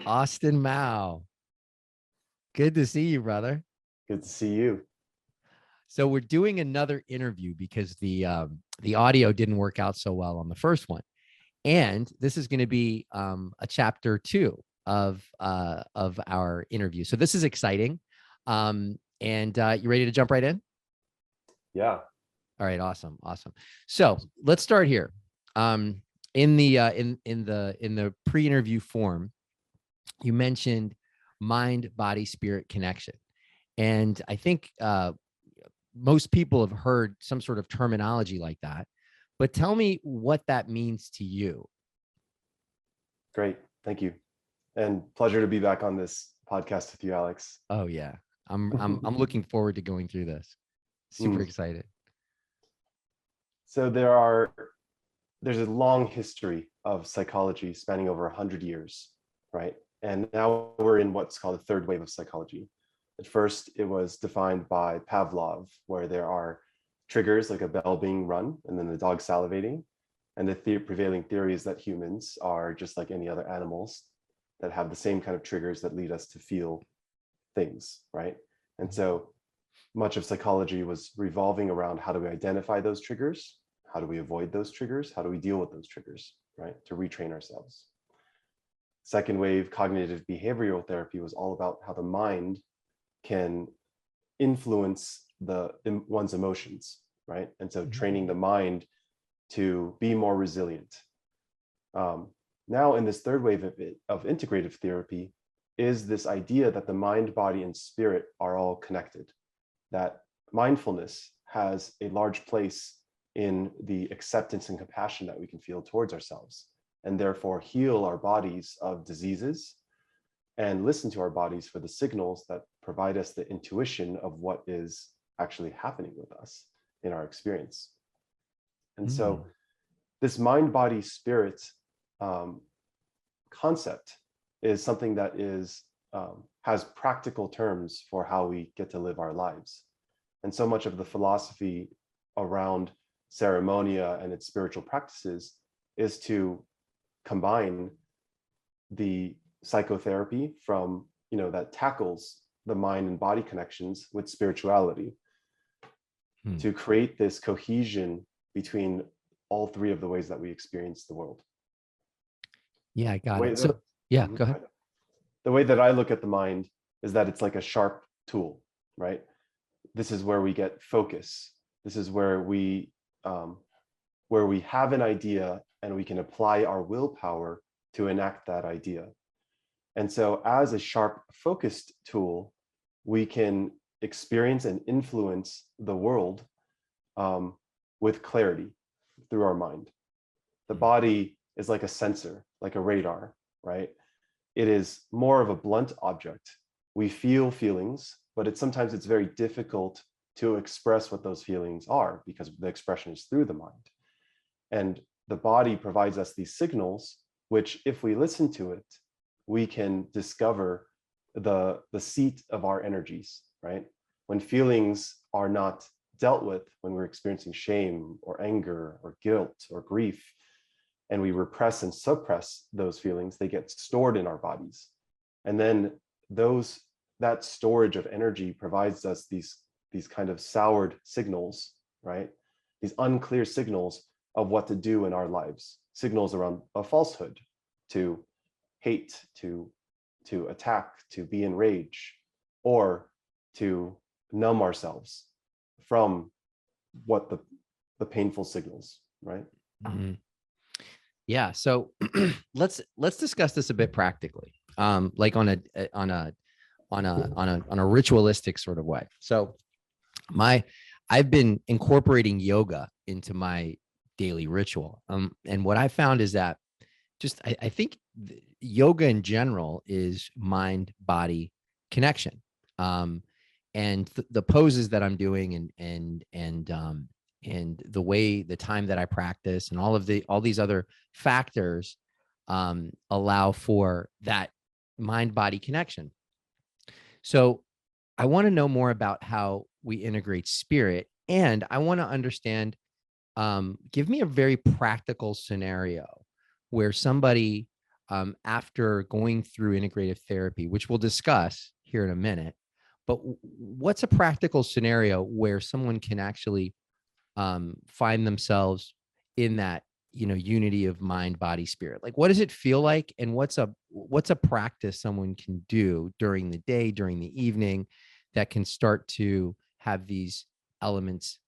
Austin Mao. Good to see you, brother. Good to see you. So we're doing another interview because the audio didn't work out so well on the first one, and this is going to be a chapter 2 of our interview. So this is exciting, and you ready to jump right in? Yeah. All right, awesome. So let's start here. In the pre-interview form, you mentioned mind, body, spirit connection, and I think most people have heard some sort of terminology like that. But tell me what that means to you. Great. Thank you. And pleasure to be back on this podcast with you, Alex. Oh yeah, I'm looking forward to going through this. Super excited. So there's a long history of psychology spanning over 100 years, right? And now we're in what's called the third wave of psychology. At first, it was defined by Pavlov, where there are triggers like a bell being rung and then the dog salivating. And the prevailing theory is that humans are just like any other animals that have the same kind of triggers that lead us to feel things, right? And so much of psychology was revolving around how do we identify those triggers? How do we avoid those triggers? How do we deal with those triggers, right? To retrain ourselves. Second wave cognitive behavioral therapy was all about how the mind can influence one's emotions, right? And so training the mind to be more resilient. Now in this third wave of integrative therapy is this idea that the mind, body, and spirit are all connected, that mindfulness has a large place in the acceptance and compassion that we can feel towards ourselves, and therefore heal our bodies of diseases and listen to our bodies for the signals that provide us the intuition of what is actually happening with us in our experience. And so this mind, body, spirit concept is something that has practical terms for how we get to live our lives. And so much of the philosophy around ceremonia and its spiritual practices is to combine the psychotherapy from, that tackles the mind and body connections with spirituality to create this cohesion between all three of the ways that we experience the world. Yeah, I got it. So yeah, go ahead. The way that I look at the mind is that it's like a sharp tool, right? This is where we get focus. This is where we have an idea and we can apply our willpower to enact that idea. And so as a sharp focused tool, we can experience and influence the world with clarity through our mind. The body is like a sensor, like a radar, right? It is more of a blunt object. We feel feelings, but sometimes it's very difficult to express what those feelings are because the expression is through the mind. And the body provides us these signals, which if we listen to it, we can discover the seat of our energies, right? When feelings are not dealt with, when we're experiencing shame or anger or guilt or grief, and we repress and suppress those feelings, they get stored in our bodies. And then that storage of energy provides us these kind of soured signals, right? These unclear signals of what to do in our lives, signals around a falsehood, to hate, to attack, to be in rage, or to numb ourselves from what the painful signals, right? Yeah. So let's discuss this a bit practically, like on a ritualistic sort of way. So I've been incorporating yoga into my daily ritual. And what I found is that I think yoga in general is mind body connection. And the poses that I'm doing and the time that I practice and all these other factors allow for that mind body connection. So I want to know more about how we integrate spirit, and I want to understand, give me a very practical scenario where somebody after going through integrative therapy, which we'll discuss here in a minute. But what's a practical scenario where someone can actually find themselves in that, unity of mind, body, spirit? Like, what does it feel like, and what's a practice someone can do during the day, during the evening, that can start to have these elements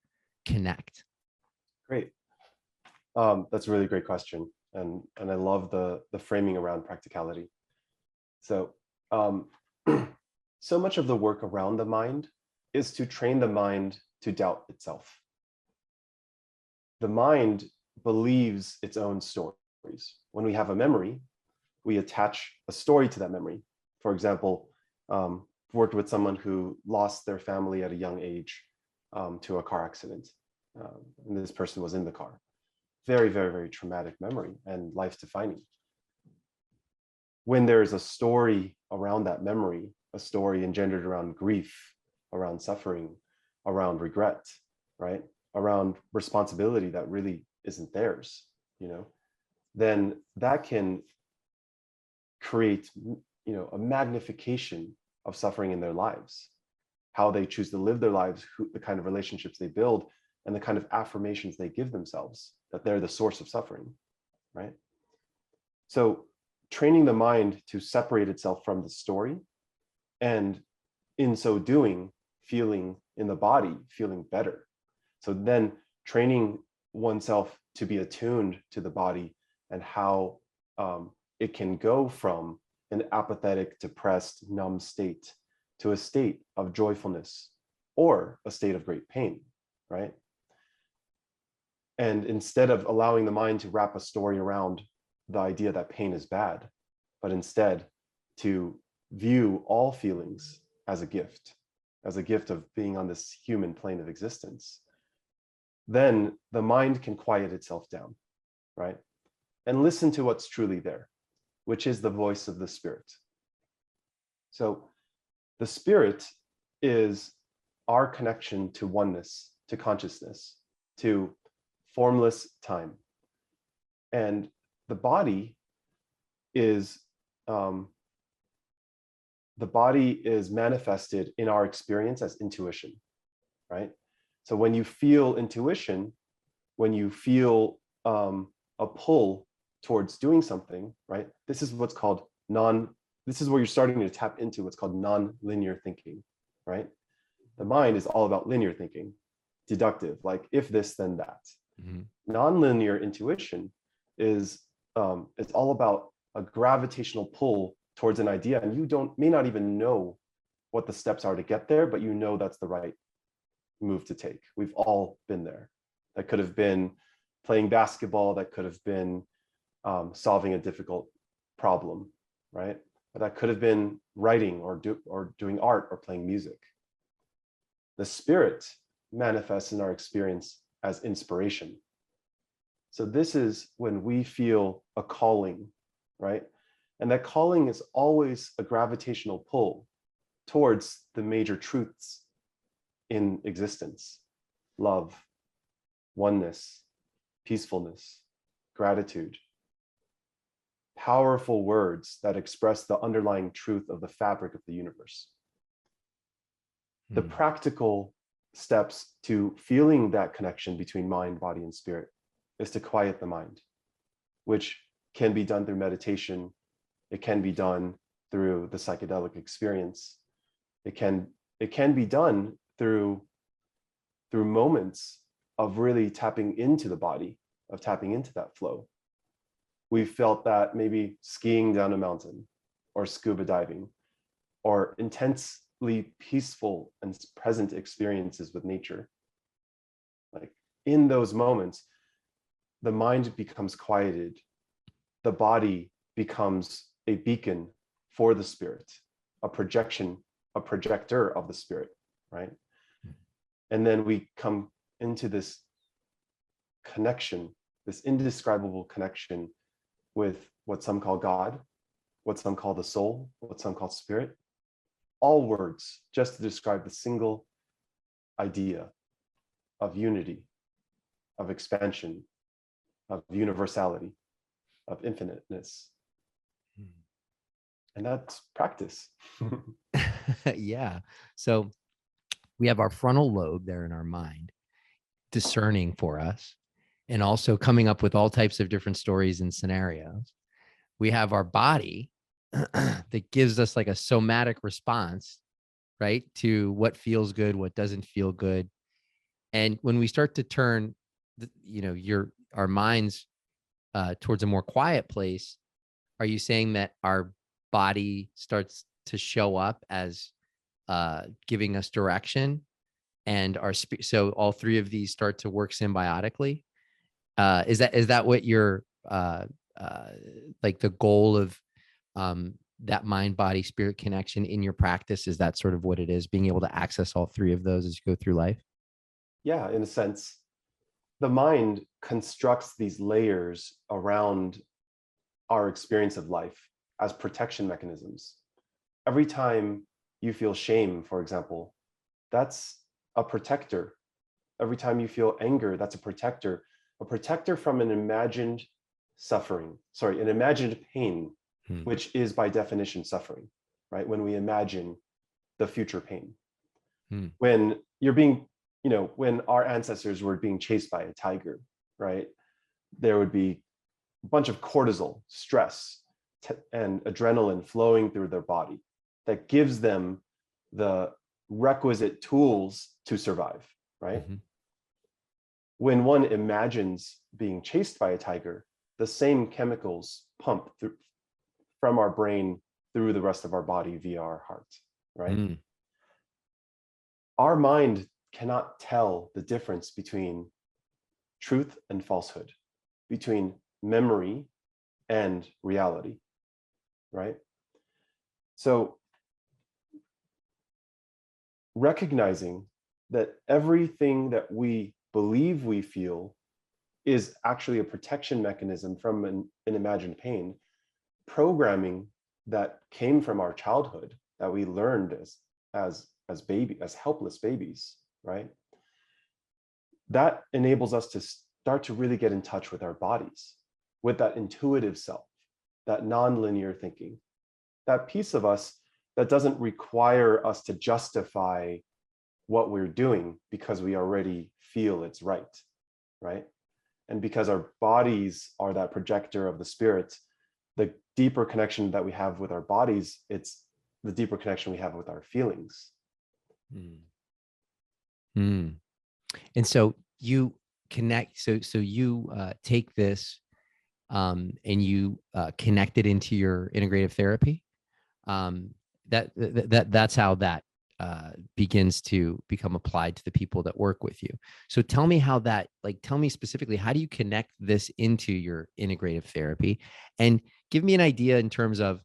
connect? Great. That's a really great question, and I love the framing around practicality. So, so much of the work around the mind is to train the mind to doubt itself. The mind believes its own stories. When we have a memory, we attach a story to that memory. For example, worked with someone who lost their family at a young age to a car accident. And this person was in the car. Very, very, very traumatic memory and life-defining. When there is a story around that memory, a story engendered around grief, around suffering, around regret, right? Around responsibility that really isn't theirs, then that can create, a magnification of suffering in their lives, how they choose to live their lives, the kind of relationships they build, and the kind of affirmations they give themselves that they're the source of suffering, right? So training the mind to separate itself from the story, and in so doing, feeling in the body, feeling better. So then training oneself to be attuned to the body and how it can go from an apathetic, depressed, numb state to a state of joyfulness or a state of great pain, right? And instead of allowing the mind to wrap a story around the idea that pain is bad, but instead to view all feelings as a gift of being on this human plane of existence, then the mind can quiet itself down, right? And listen to what's truly there, which is the voice of the spirit. So the spirit is our connection to oneness, to consciousness, to formless time. And the body is manifested in our experience as intuition, right? So when you feel intuition, when you feel a pull towards doing something, right? This is what's called this is where you're starting to tap into what's called non-linear thinking, right? The mind is all about linear thinking, deductive, like if this, then that. Mm-hmm. Non-linear intuition is it's all about a gravitational pull towards an idea, and you may not even know what the steps are to get there, but you know that's the right move to take. We've all been there. That could have been playing basketball, that could have been solving a difficult problem, right? But that could have been writing or doing art or playing music. The spirit manifests in our experience as inspiration. So this is when we feel a calling, right? And that calling is always a gravitational pull towards the major truths in existence: love, oneness, peacefulness, gratitude. Powerful words that express the underlying truth of the fabric of the universe. The practical steps to feeling that connection between mind, body, and spirit is to quiet the mind, which can be done through meditation. It can be done through the psychedelic experience. It can be done through moments of really tapping into the body, of tapping into that flow. We felt that maybe skiing down a mountain, or scuba diving, or intensely peaceful and present experiences with nature. Like in those moments, the mind becomes quieted. The body becomes a beacon for the spirit, a projection, a projector of the spirit, right? And then we come into this connection, this indescribable connection with what some call God, what some call the soul, what some call spirit. All words just to describe the single idea of unity, of expansion, of universality, of infiniteness. And that's practice. Yeah. So we have our frontal lobe there in our mind, discerning for us, and also coming up with all types of different stories and scenarios. We have our body that gives us like a somatic response, right, to what feels good, what doesn't feel good. And when we start to turn, our minds towards a more quiet place, are you saying that our body starts to show up as giving us direction, and so all three of these start to work symbiotically? Is that what you're like the goal of that mind body spirit connection in your practice? Is that sort of what it is, being able to access all three of those as you go through life? Yeah, in a sense, the mind constructs these layers around our experience of life as protection mechanisms. Every time you feel shame, for example, that's a protector. Every time you feel anger, that's a protector from an imagined an imagined pain, which is by definition suffering, right? When we imagine the future pain. When you're being, when our ancestors were being chased by a tiger, right? There would be a bunch of cortisol, stress, and adrenaline flowing through their body that gives them the requisite tools to survive, right? When one imagines being chased by a tiger, the same chemicals pump through from our brain through the rest of our body via our heart, right? Our mind cannot tell the difference between truth and falsehood, between memory and reality, right? So recognizing that everything that we believe we feel is actually a protection mechanism from an imagined pain, programming that came from our childhood that we learned as helpless babies, right? That enables us to start to really get in touch with our bodies, with that intuitive self, that nonlinear thinking, that piece of us that doesn't require us to justify what we're doing because we already feel it's right, right? And because our bodies are that projector of the spirit, the deeper connection that we have with our bodies, it's the deeper connection we have with our feelings. And so you connect, so you take this and you connect it into your integrative therapy. That's how that begins to become applied to the people that work with you. So tell me how that, tell me specifically, how do you connect this into your integrative therapy? And give me an idea in terms of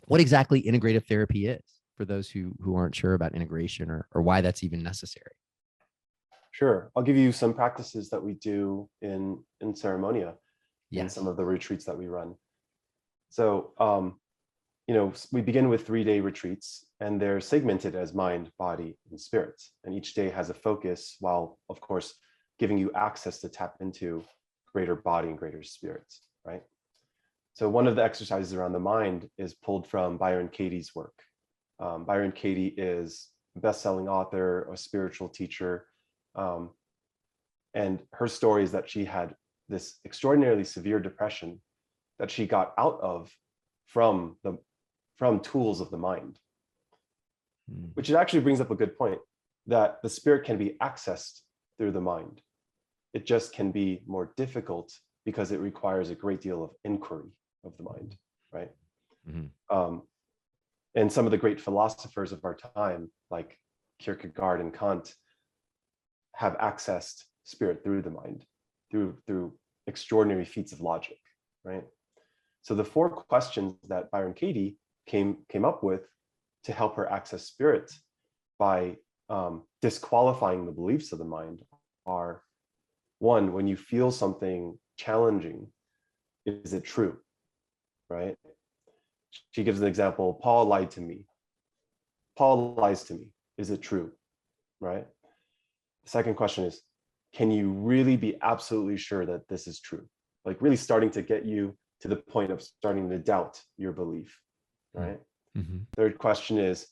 what exactly integrative therapy is for those who aren't sure about integration, or why that's even necessary. Sure. I'll give you some practices that we do in Ceremonia, in Yes. some of the retreats that we run. So, we begin with 3-day retreats, and they're segmented as mind, body, and spirit. And each day has a focus, while, of course, giving you access to tap into greater body and greater spirit, right? So one of the exercises around the mind is pulled from Byron Katie's work. Byron Katie is a best-selling author, a spiritual teacher, and her story is that she had this extraordinarily severe depression that she got out of from tools of the mind, which actually brings up a good point, that the spirit can be accessed through the mind. It just can be more difficult because it requires a great deal of inquiry of the mind, right? And some of the great philosophers of our time, like Kierkegaard and Kant, have accessed spirit through the mind, through extraordinary feats of logic, right? So the 4 questions that Byron Katie came up with to help her access spirit by disqualifying the beliefs of the mind are: 1, when you feel something challenging, is it true, right? She gives an example: Paul lied to me. Paul lies to me. Is it true, right? The second question is, can you really be absolutely sure that this is true? Like really starting to get you to the point of starting to doubt your belief. right? Mm-hmm. Third question is,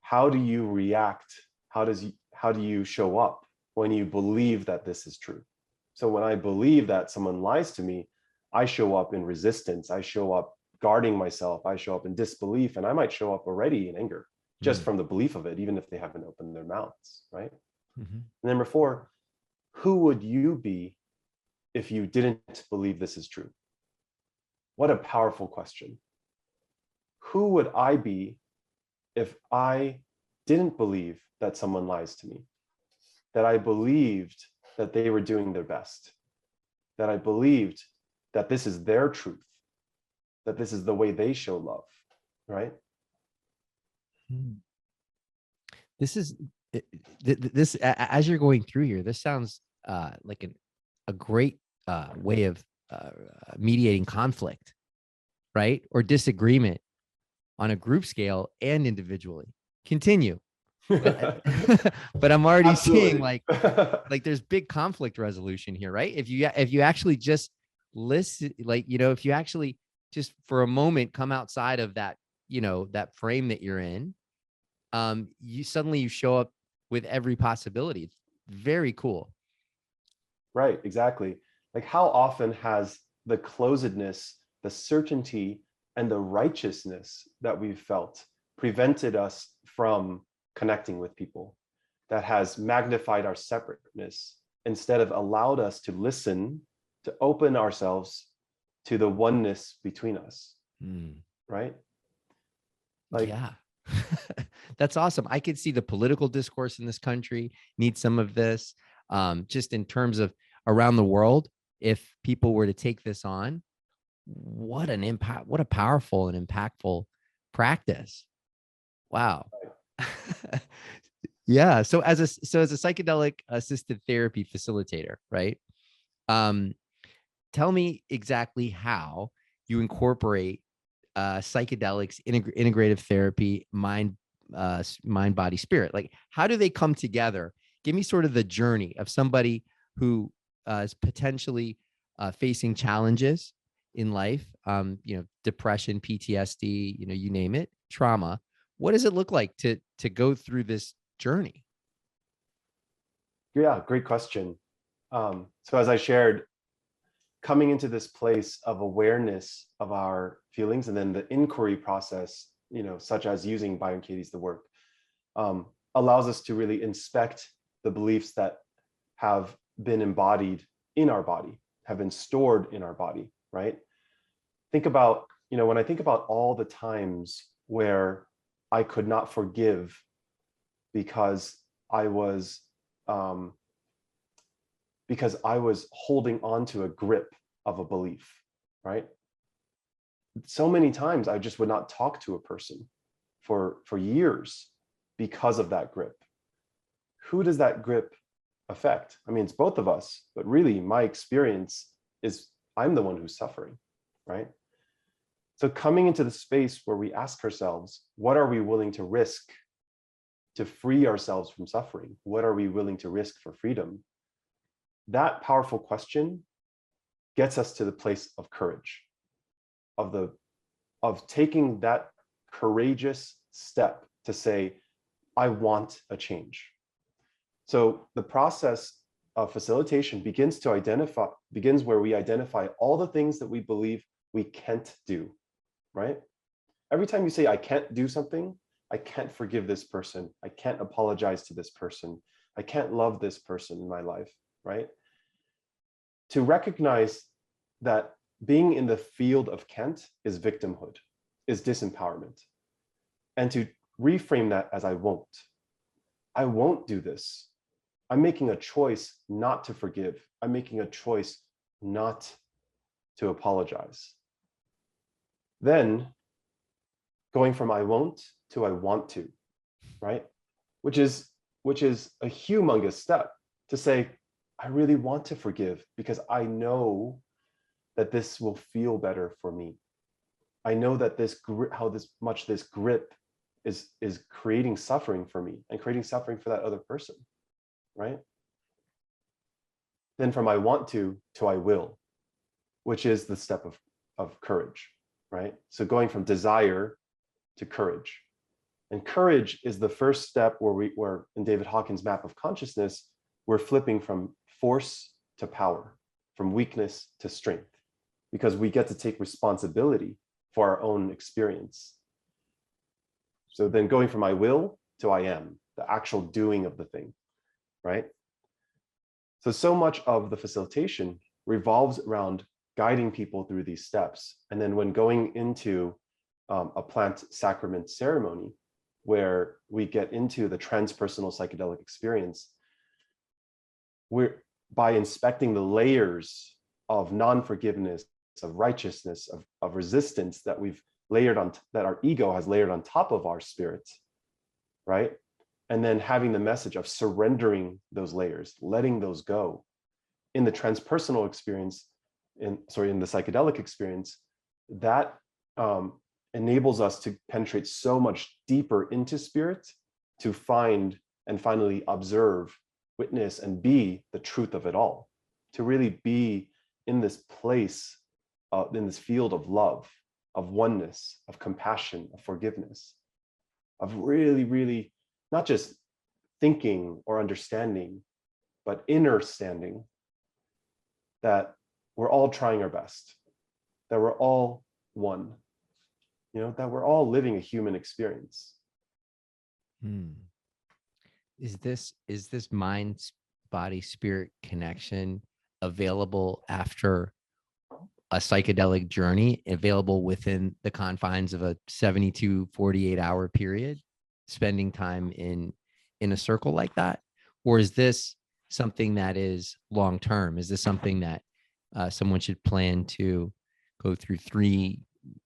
how do you react? How do you show up when you believe that this is true? So when I believe that someone lies to me, I show up in resistance. I show up guarding myself. I show up in disbelief, and I might show up already in anger just from the belief of it, even if they haven't opened their mouths, right? Mm-hmm. Number four, who would you be if you didn't believe this is true? What a powerful question. Who would I be if I didn't believe that someone lies to me? That I believed that they were doing their best, that I believed that this is their truth, that this is the way they show love, right? This is this as you're going through here, this sounds like a great way of mediating conflict, right? Or disagreement on a group scale and individually. Continue. But I'm already seeing like there's big conflict resolution here, right? If you actually just listen, like, if you actually just for a moment come outside of that, that frame that you're in, you suddenly you show up with every possibility. It's very cool. Right, exactly. Like, how often has the closedness, the certainty, and the righteousness that we've felt prevented us from connecting with people, that has magnified our separateness instead of allowed us to listen, to open ourselves to the oneness between us, right? Like, yeah. That's awesome. I could see the political discourse in this country needs some of this, just in terms of around the world. If people were to take this on, what an impact, what a powerful and impactful practice. Wow. Yeah. So as a psychedelic assisted therapy facilitator, right? Tell me exactly how you incorporate psychedelics, integrative therapy, mind, body, spirit. Like, how do they come together? Give me sort of the journey of somebody who is potentially facing challenges in life, depression, PTSD, you name it, trauma. What does it look like to go through this journey? yeah, great question. So as I shared, coming into this place of awareness of our feelings, and then the inquiry process, such as using Byron Katie's the work, allows us to really inspect the beliefs that have been embodied in our body, have been stored in our body, right? Think about, when I think about all the times where I could not forgive because I was holding on to a grip of a belief, right? So many times I just would not talk to a person for years because of that grip. Who does that grip affect? I mean, it's both of us, but really my experience is I'm the one who's suffering, right? So coming into the space where we ask ourselves, what are we willing to risk to free ourselves from suffering? What are we willing to risk for freedom? That powerful question gets us to the place of courage, of taking that courageous step to say, I want a change. So the process of facilitation begins where we identify all the things that we believe we can't do, right? Every time you say, I can't do something, I can't forgive this person, I can't apologize to this person, I can't love this person in my life, right? To recognize that being in the field of can't is victimhood, is disempowerment. And to reframe that as I won't do this. I'm making a choice not to forgive. I'm making a choice not to apologize. Then going from I won't to I want to, right? Which is a humongous step to say, I really want to forgive because I know that this will feel better for me. I know that this grip is creating suffering for me and creating suffering for that other person, right? Then from I want to I will, which is the step of courage, right? So going from desire to courage. And courage is the first step where in David Hawkins' map of consciousness, we're flipping from force to power, from weakness to strength, because we get to take responsibility for our own experience. So then going from I will to I am, the actual doing of the thing, right? So much of the facilitation revolves around guiding people through these steps. And then when going into a plant sacrament ceremony, where we get into the transpersonal psychedelic experience, we're by inspecting the layers of non-forgiveness, of righteousness, of resistance that we've layered on, that our ego has layered on top of our spirit, right? And then having the message of surrendering those layers, letting those go. In the transpersonal experience, in the psychedelic experience, that enables us to penetrate so much deeper into spirit, to find and finally observe, witness, and be the truth of it all, to really be in this place, in this field of love, of oneness, of compassion, of forgiveness, of really, really not just thinking or understanding, but inner standing, that we're all trying our best, that we're all one, that we're all living a human experience. Is this mind, body, spirit connection available after a psychedelic journey, available within the confines of a 72, 48-hour period, spending time in a circle like that? Or is this something that is long-term? Is this something that someone should plan to go through 3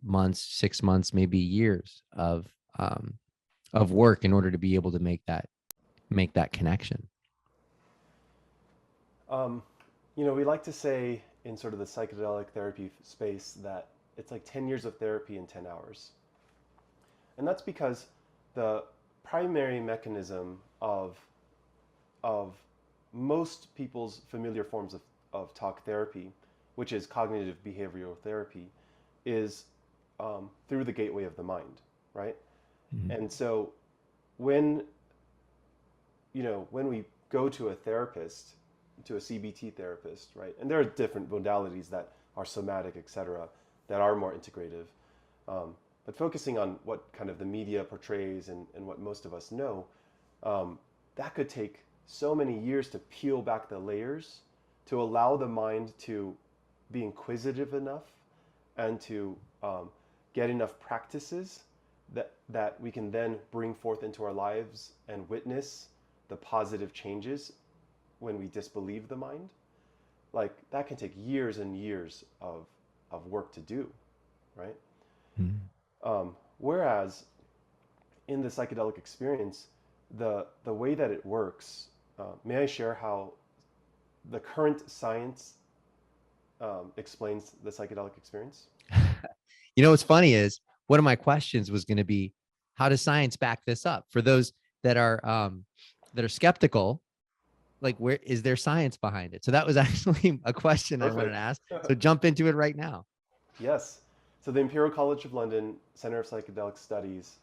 months, 6 months, maybe years of work in order to be able to make that connection? We like to say in sort of the psychedelic therapy space that it's like 10 years of therapy in 10 hours. And that's because the primary mechanism of most people's familiar forms of talk therapy, which is cognitive behavioral therapy, is through the gateway of the mind, right? Mm-hmm. And so when we go to a therapist, to a CBT therapist, right? And there are different modalities that are somatic, et cetera, that are more integrative. But focusing on what kind of the media portrays and what most of us know, that could take so many years to peel back the layers, to allow the mind to be inquisitive enough and to get enough practices that we can then bring forth into our lives and witness the positive changes when we disbelieve the mind. Like, that can take years and years of work to do, right? Mm-hmm. Whereas in the psychedelic experience, the way that it works, may I share how the current science explains the psychedelic experience? What's funny is one of my questions was going to be, how does science back this up? For those that are skeptical, like, where is there science behind it? So that was actually a question Perfect. I wanted to ask. So jump into it right now. Yes. So the Imperial College of London Center of Psychedelic Studies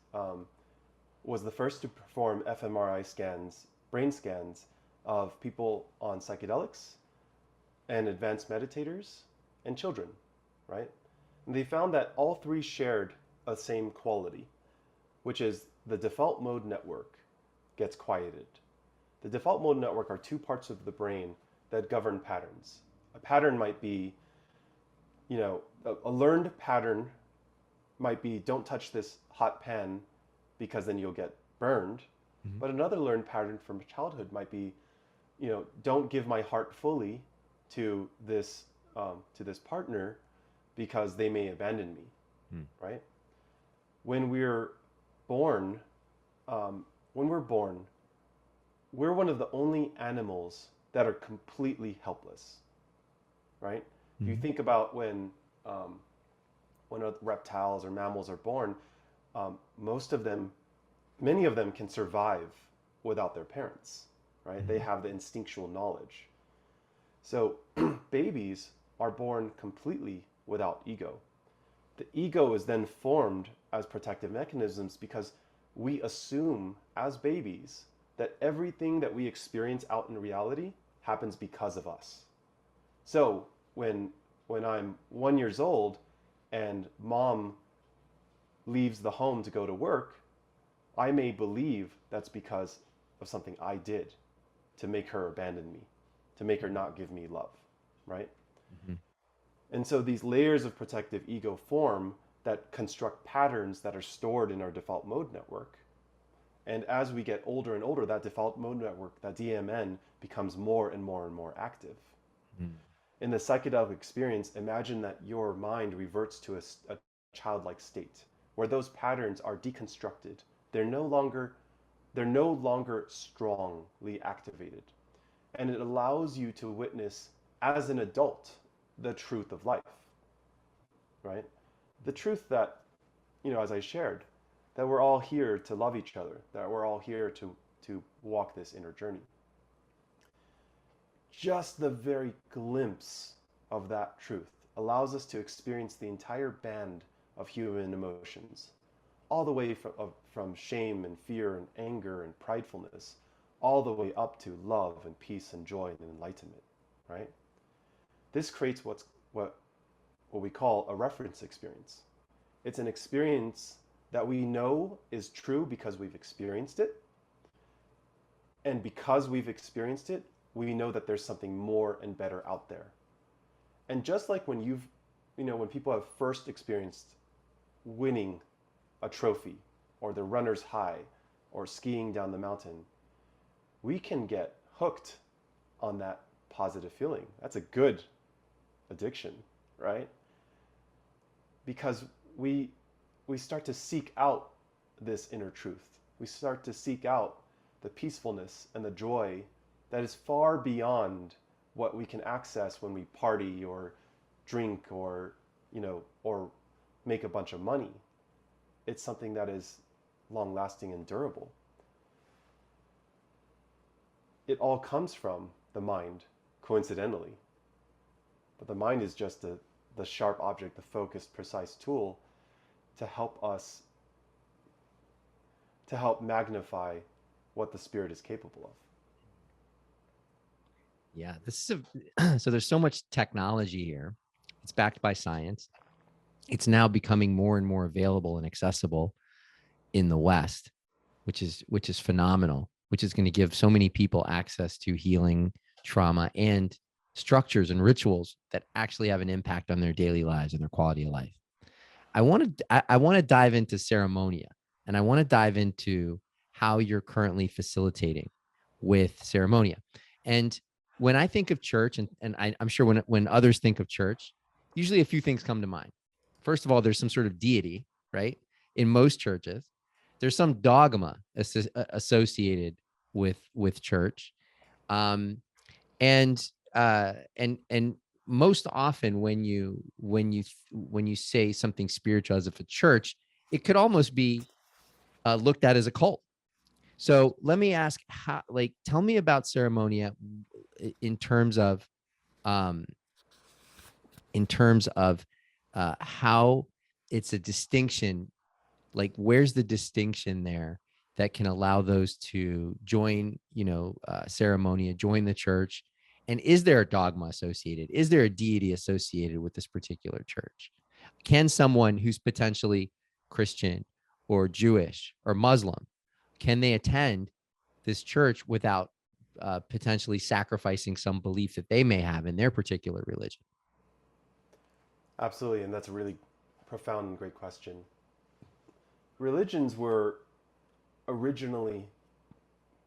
was the first to perform fMRI scans, brain scans, of people on psychedelics and advanced meditators and children, right? And they found that all three shared a same quality, which is the default mode network gets quieted. The default mode network are two parts of the brain that govern patterns. A pattern might be, a learned pattern might be, don't touch this hot pan because then you'll get burned. Mm-hmm. But another learned pattern from childhood might be, don't give my heart fully to this partner because they may abandon me, right? When we're born, we're one of the only animals that are completely helpless, right? Mm-hmm. If you think about when reptiles or mammals are born, many of them can survive without their parents, right? Mm-hmm. They have the instinctual knowledge. So babies are born completely without ego. The ego is then formed as protective mechanisms because we assume as babies that everything that we experience out in reality happens because of us. So when I'm 1 years old and mom leaves the home to go to work, I may believe that's because of something I did to make her abandon me, to make her not give me love, right? Mhm. And so these layers of protective ego form that construct patterns that are stored in our default mode network. And as we get older and older, that default mode network, that DMN, becomes more and more and more active. Mhm. In the psychedelic experience, imagine that your mind reverts to a childlike state where those patterns are deconstructed. They're no longer strongly activated. And it allows you to witness as an adult the truth of life, right? The truth that, as I shared, that we're all here to love each other, that we're all here to walk this inner journey. Just the very glimpse of that truth allows us to experience the entire band of human emotions, all the way from shame and fear and anger and pridefulness, all the way up to love and peace and joy and enlightenment, right? This creates what we call a reference experience. It's an experience that we know is true because we've experienced it. And because we've experienced it, we know that there's something more and better out there. And just like when people have first experienced winning a trophy or the runner's high or skiing down the mountain, we can get hooked on that positive feeling. That's a good addiction, right? Because we start to seek out this inner truth. We start to seek out the peacefulness and the joy that is far beyond what we can access when we party or drink or make a bunch of money. It's something that is long lasting and durable. It all comes from the mind, coincidentally. But the mind is just the sharp object, the focused, precise tool to help magnify what the spirit is capable of. Yeah, this is so there's so much technology here. It's backed by science. It's now becoming more and more available and accessible in the West, which is phenomenal, which is going to give so many people access to healing, trauma, and structures and rituals that actually have an impact on their daily lives and their quality of life. I want to dive into ceremonia, and I want to dive into how you're currently facilitating with ceremonia. And when I think of church, I'm sure when others think of church, usually a few things come to mind. First of all, there's some sort of deity, right? In most churches, there's some dogma associated with church, um, and most often when you say something spiritual as if a church, it could almost be looked at as a cult. So let me ask, how, like, tell me about ceremonia in terms of um, how it's a distinction. Like, where's the distinction there that can allow those to join, ceremonia, join the church? And is there a dogma associated? Is there a deity associated with this particular church? Can someone who's potentially Christian or Jewish or Muslim, can they attend this church without potentially sacrificing some belief that they may have in their particular religion? Absolutely, and that's a really profound and great question. Religions were originally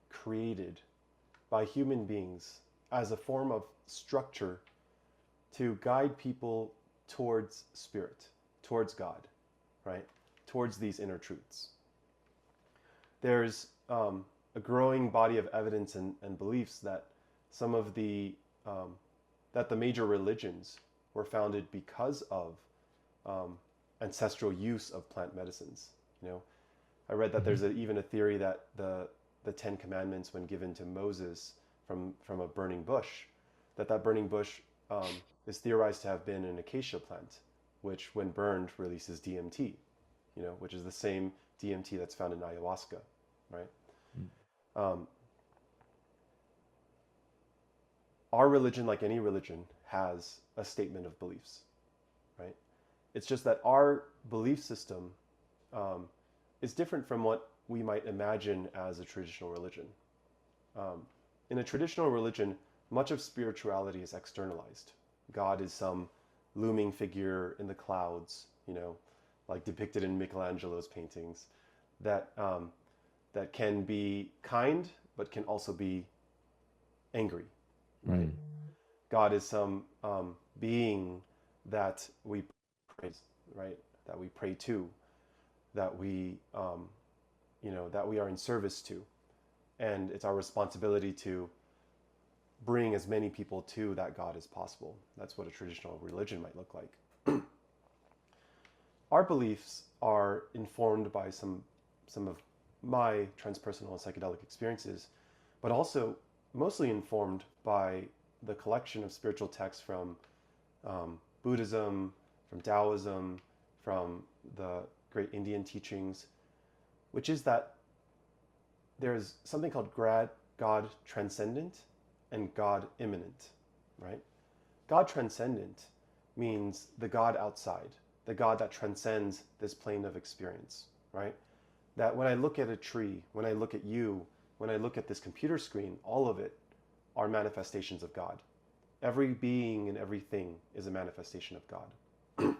created by human beings as a form of structure to guide people towards spirit, towards God, right? Towards these inner truths. There's a growing body of evidence and beliefs that some of that the major religions were founded because of ancestral use of plant medicines. I read that there's even a theory that the Ten Commandments, when given to Moses from a burning bush, that burning bush is theorized to have been an acacia plant, which when burned releases DMT, which is the same DMT that's found in ayahuasca, right? Um, our religion, like any religion, has a statement of beliefs, right? It's just that our belief system is different from what we might imagine as a traditional religion. In a traditional religion, much of spirituality is externalized. God is some looming figure in the clouds, like depicted in Michelangelo's paintings, that can be kind, but can also be angry, right? God is some being that we praise, right? That we pray to, that we that we are in service to, and it's our responsibility to bring as many people to that God as possible. That's what a traditional religion might look like. Our beliefs are informed by some of my transpersonal and psychedelic experiences, but also mostly informed by the collection of spiritual texts from Buddhism, from Taoism, from the great Indian teachings, which is that there's something called God transcendent and God immanent, right? God transcendent means the God outside, the God that transcends this plane of experience, right? That when I look at a tree, when I look at you, when I look at this computer screen, all of it are manifestations of God. Every being and everything is a manifestation of God.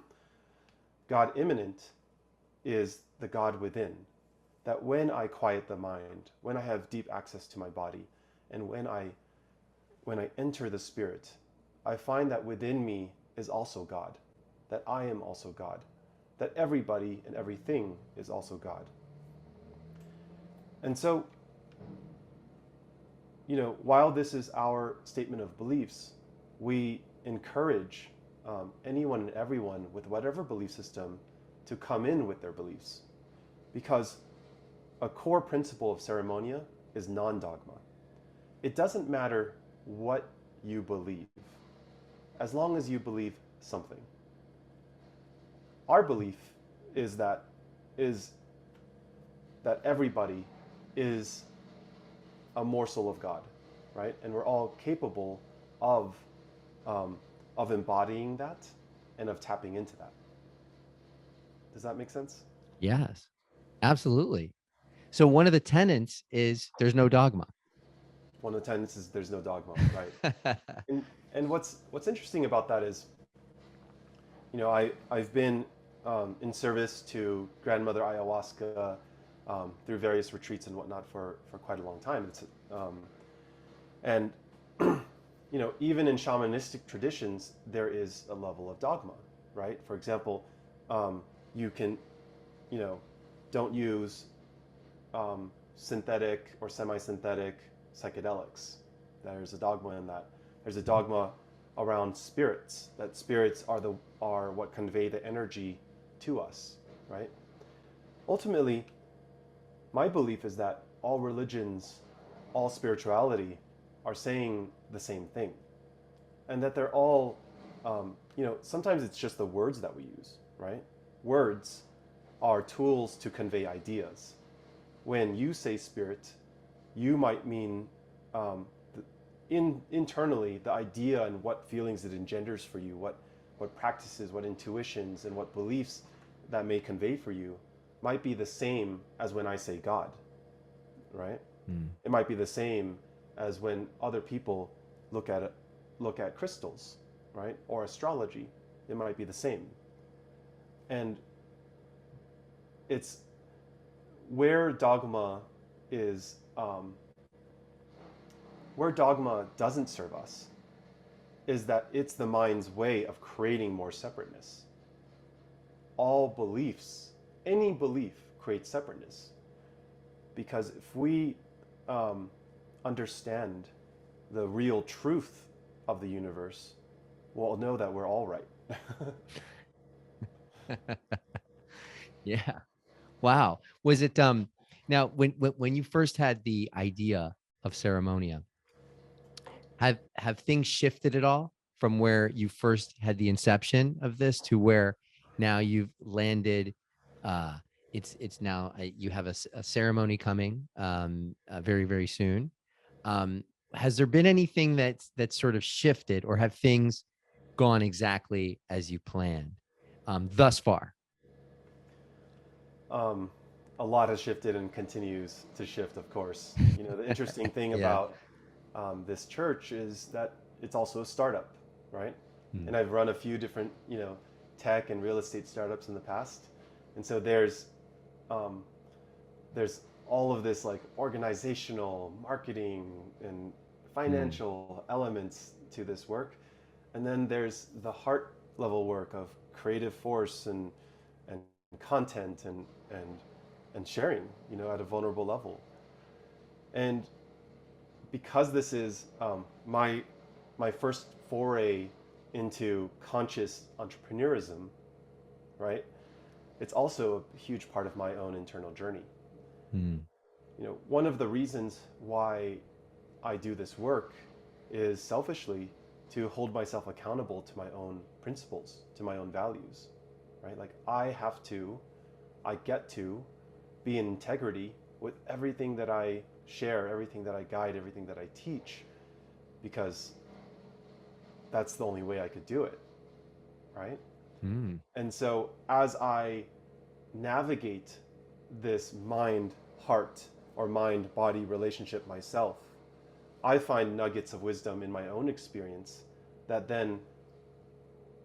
God immanent is the God within, that when I quiet the mind, when I have deep access to my body, and when I enter the spirit, I find that within me is also God, that I am also God, that everybody and everything is also God. And so, while this is our statement of beliefs, we encourage anyone and everyone with whatever belief system to come in with their beliefs, because a core principle of ceremonia is non-dogma. It doesn't matter what you believe, as long as you believe something. Our belief is that everybody is a morsel of God, right? And we're all capable of embodying that and of tapping into that. Does that make sense? Yes, absolutely. So one of the tenets is there's no dogma. One of the tenets is there's no dogma, right? and what's interesting about that is, I've been in service to grandmother ayahuasca through various retreats and whatnot for quite a long time. And even in shamanistic traditions, there is a level of dogma, right? For example, you can, don't use synthetic or semi-synthetic psychedelics. There's a dogma in that. There's a dogma around spirits, that spirits are what convey the energy to us, right? Ultimately, my belief is that all religions, all spirituality are saying the same thing, and that they're all, sometimes it's just the words that we use, right? Words are tools to convey ideas. When you say spirit, you might mean internally the idea and what feelings it engenders for you, what practices, what intuitions, and what beliefs that may convey for you might be the same as when I say God, right? It might be the same as when other people look at crystals, right? Or astrology. It might be the same. And it's where dogma is, where dogma doesn't serve us, is that it's the mind's way of creating more separateness. All beliefs, any belief creates separateness. Because if we understand the real truth of the universe, we'll know that we're all right. Yeah. Wow. Was it now when you first had the idea of ceremonia, have things shifted at all from where you first had the inception of this to where Now you've landed. Uh, it's now you have a ceremony coming very very soon. Has there been anything that's sort of shifted, or have things gone exactly as you planned thus far? Um, a lot has shifted and continues to shift, of course. You know, the interesting thing Yeah. about this church is that it's also a startup, right? Hmm. And I've run a few different, you know, tech and real estate startups in the past, and so um, there's all of this like organizational, marketing, and Hmm. financial elements to this work, and then there's the heart level work of creative force and content and sharing, you know, at a vulnerable level. And because this is my first foray into conscious entrepreneurism, right? It's also a huge part of my own internal journey. Hmm. You know, one of the reasons why I do this work is selfishly to hold myself accountable to my own principles, to my own values, right? Like I get to be in integrity with everything that I share, everything that I guide, everything that I teach, because that's the only way I could do it, right? Hmm. And so as I navigate this mind heart or mind body relationship myself, I find nuggets of wisdom in my own experience that then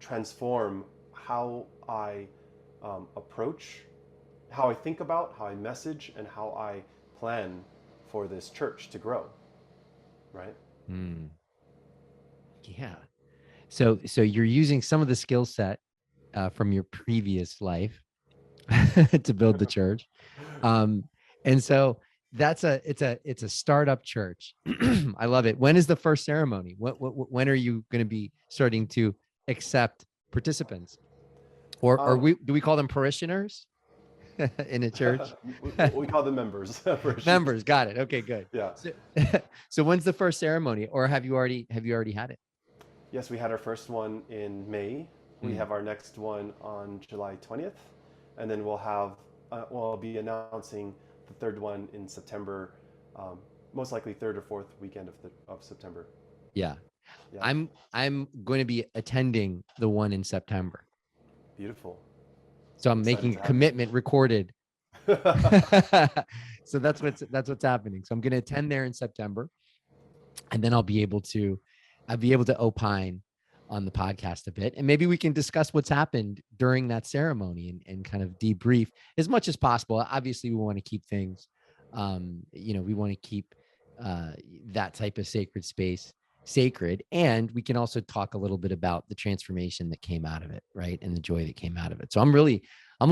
transform how I approach, how I think about, how I message, and how I plan for this church to grow, right? Hmm. Yeah. So you're using some of the skill set from your previous life to build the church. Um, and so it's a startup church. I love it. When is the first ceremony? When are you going to be starting to accept participants, or Um, do we call them parishioners in a church? we call them members, parishioners. Members. Got it. Okay, good. Yeah. So, so when's the first ceremony, or have you already had it? Yes, we had our first one in May. We Hmm. have our next one on July 20th. And then I'll be announcing the third one in September, most likely third or fourth weekend of September. Yeah, Yeah, I'm going to be attending the one in September. beautiful. So I'm I'm excited making a to have you. commitment recorded. So that's what's happening. So I'm going to attend there in September, and then I'll be able to opine on the podcast a bit, and maybe we can discuss what's happened during that ceremony and kind of debrief as much as possible. Obviously, we want to keep things, we want to keep uh, that type of sacred space sacred, and we can also talk a little bit about the transformation that came out of it, right, and the joy that came out of it. So I'm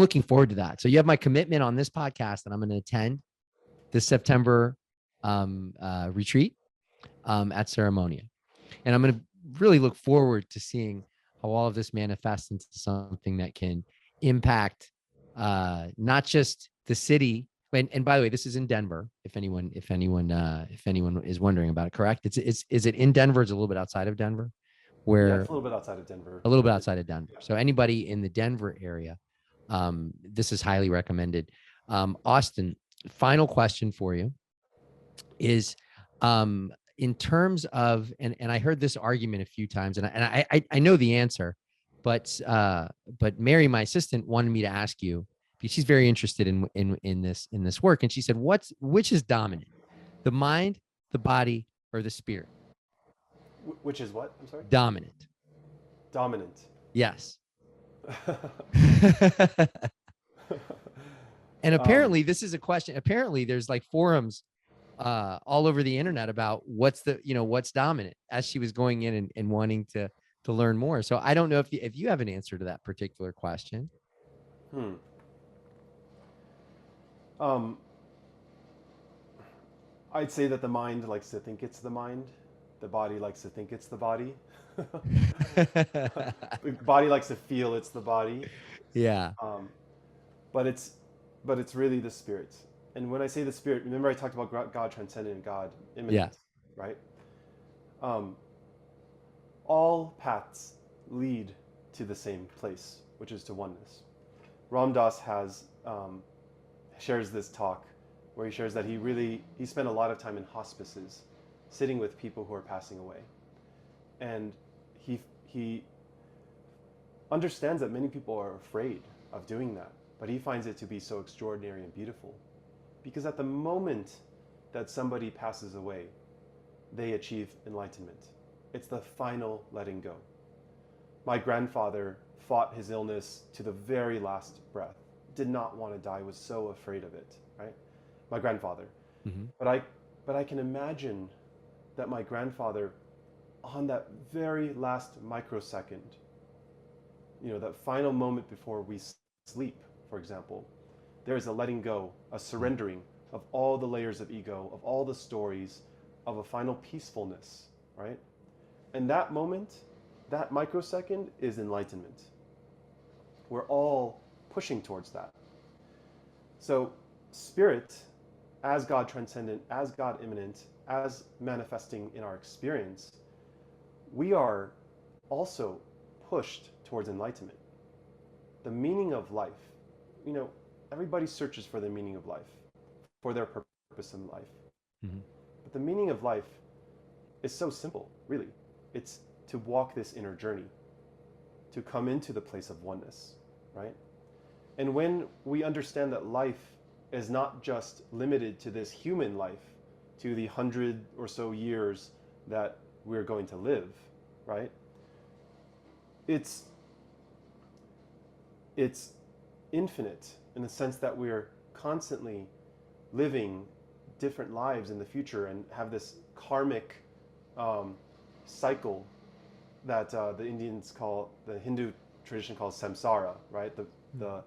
looking forward to that. So you have my commitment on this podcast that I'm going to attend this September retreat at Ceremonia. And I'm going to really look forward to seeing how all of this manifests into something that can impact not just the city. And by the way, this is in Denver. If anyone is wondering about it, correct? Is it in Denver? It's a little bit outside of Denver, Yeah, it's where a little bit outside of Denver. a little bit outside of Denver. So anybody in the Denver area, this is highly recommended. Austin, final question for you is in terms of, and I heard this argument a few times, and I know the answer, but Mary, my assistant, wanted me to ask you because she's very interested in this work, and she said, which is dominant, the mind, the body, or the spirit? Which is what? I'm sorry? Dominant. Dominant. Yes. And um, apparently this is a question. Apparently there's like forums all over the internet about what's dominant, as she was going in and wanting to learn more. So I don't know if you have an answer to that particular question. hmm. um, I'd say that the mind likes to think it's the mind. The body likes to think it's the body. The body likes to feel it's the body. Yeah. Um, but it's but it's really the spirit. And when I say the spirit, remember I talked about God transcendent and God Yeah. immanent, right? Um, all paths lead to the same place, which is to oneness. Ram Dass shares this talk where he shares that he spent a lot of time in hospices, sitting with people who are passing away, and he understands that many people are afraid of doing that, but he finds it to be so extraordinary and beautiful, because at the moment that somebody passes away, they achieve enlightenment. It's the final letting go. My grandfather fought his illness to the very last breath, did not want to die, was so afraid of it, right? My grandfather. Mm-hmm. But I can imagine that my grandfather, on that very last microsecond, that final moment before we sleep, for example, there is a letting go, a surrendering of all the layers of ego, of all the stories, of a final peacefulness, right? And that moment, that microsecond is enlightenment. We're all pushing towards that. So spirit, as God transcendent, as God immanent, as manifesting in our experience, we are also pushed towards enlightenment. The meaning of life, everybody searches for the meaning of life, for their purpose in life. Mm-hmm. But the meaning of life is so simple, really. It's to walk this inner journey, to come into the place of oneness, right? And when we understand that life is not just limited to this human life, to the 100 or so years that we're going to live, right? It's infinite in the sense that we're constantly living different lives in the future and have this karmic cycle that the Hindu tradition calls samsara, right? The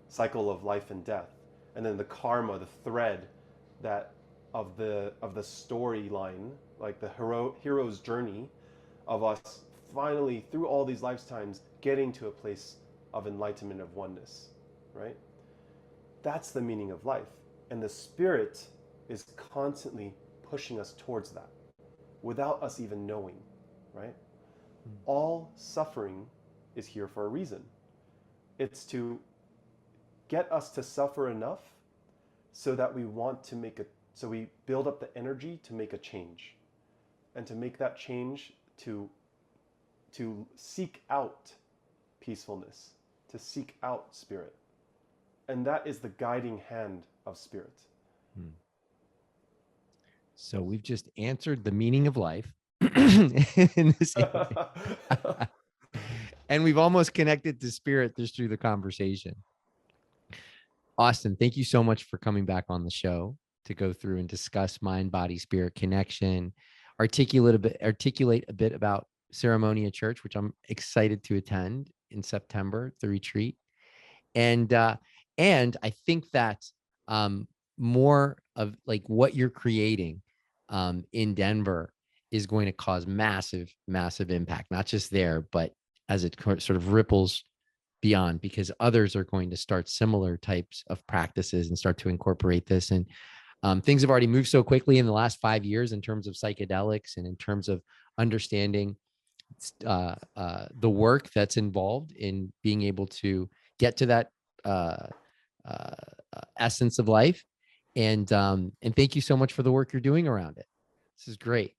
cycle of life and death, and then the karma, the thread that of the storyline, like the hero's journey of us finally through all these lifetimes getting to a place of enlightenment, of oneness, right? That's the meaning of life, and the spirit is constantly pushing us towards that without us even knowing, right? All suffering is here for a reason. It's to get us to suffer enough so that we so we build up the energy to make a change, and to make that change to seek out peacefulness, to seek out spirit. And that is the guiding hand of spirit. So we've just answered the meaning of life in this and we've almost connected to spirit just through the conversation. Austin, thank you so much for coming back on the show to go through and discuss mind, body, spirit connection, articulate a bit about Ceremonia Church, which I'm excited to attend in September, the retreat. And I think that more of like what you're creating in Denver is going to cause massive, massive impact, not just there, but as it sort of ripples beyond, because others are going to start similar types of practices and start to incorporate this. And things have already moved so quickly in the last 5 years in terms of psychedelics and in terms of understanding the work that's involved in being able to get to that essence of life. And thank you so much for the work you're doing around it. This is great.